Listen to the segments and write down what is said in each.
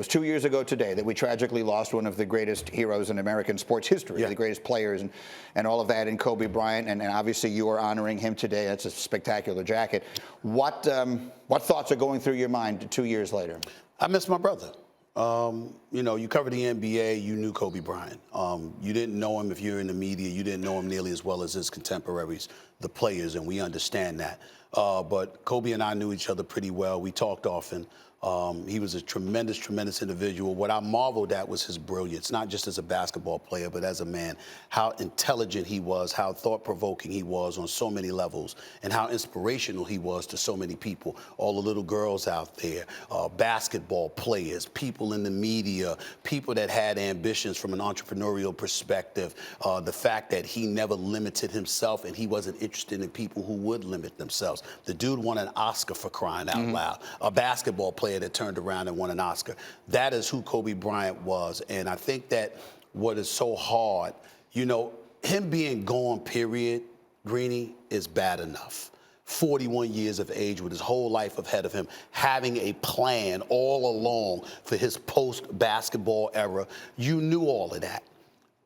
It was 2 years ago today that we tragically lost one of the greatest heroes in American sports history, the greatest players and all of that in Kobe Bryant. And obviously you are honoring him today. That's a spectacular jacket. What thoughts are going through your mind 2 years later? I miss my brother. You know, you covered the NBA, you knew Kobe Bryant. You didn't know him if you're in the media. You didn't know him nearly as well as his contemporaries, the players, and we understand that. But Kobe and I knew each other pretty well. We talked often. He was a tremendous, tremendous individual. What I marveled at was his brilliance, not just as a basketball player, but as a man. How intelligent he was, how thought-provoking he was on so many levels, and how inspirational he was to so many people. All the little girls out there, basketball players, people in the media, people that had ambitions from an entrepreneurial perspective. The fact that he never limited himself and he wasn't interested in people who would limit themselves. The dude won an Oscar for crying out loud. A basketball player that turned around and won an Oscar. That is who Kobe Bryant was. And I think that what is so hard, you know, him being gone, period, Greeny, is bad enough. 41 years of age with his whole life ahead of him, having a plan all along for his post-basketball era. You knew all of that.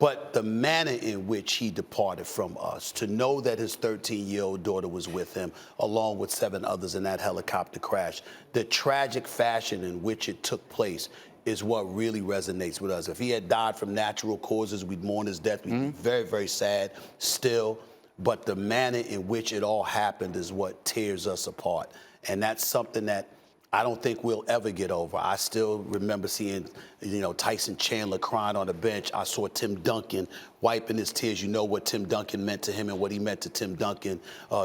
But the manner in which he departed from us, to know that his 13-year-old daughter was with him, along with 7 others in that helicopter crash, the tragic fashion in which it took place is what really resonates with us. If he had died from natural causes, we'd mourn his death. We'd be very, very sad still. But the manner in which it all happened is what tears us apart. And that's something that I don't think we'll ever get over. I still remember seeing, you know, Tyson Chandler crying on the bench. I saw Tim Duncan wiping his tears. You know what Tim Duncan meant to him and what he meant to Tim Duncan.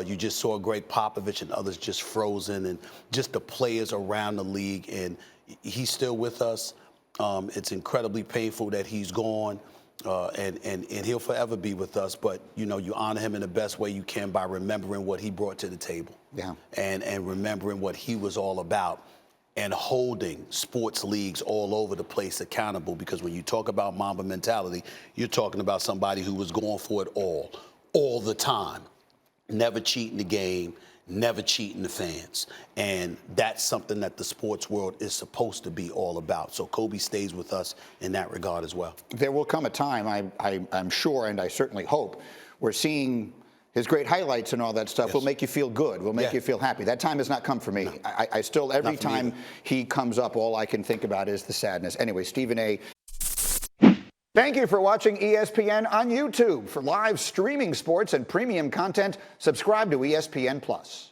You just saw Greg Popovich and others just frozen, and just the players around the league. And he's still with us. It's incredibly painful that he's gone. And he'll forever be with us, but you know, you honor him in the best way you can by remembering what he brought to the table, and remembering what he was all about, and holding sports leagues all over the place accountable. Because when you talk about Mamba mentality, you're talking about somebody who was going for it all the time, never cheating the game, never cheating the fans. And that's something that the sports world is supposed to be all about. So Kobe stays with us in that regard as well. There will come a time, I'm sure, and I certainly hope, we're seeing his great highlights and all that stuff will make you feel good, will make you feel happy. That time has not come for me. No. I still, every time he comes up, all I can think about is the sadness. Anyway, Stephen A. Thank you for watching ESPN on YouTube. For live streaming sports and premium content, subscribe to ESPN+.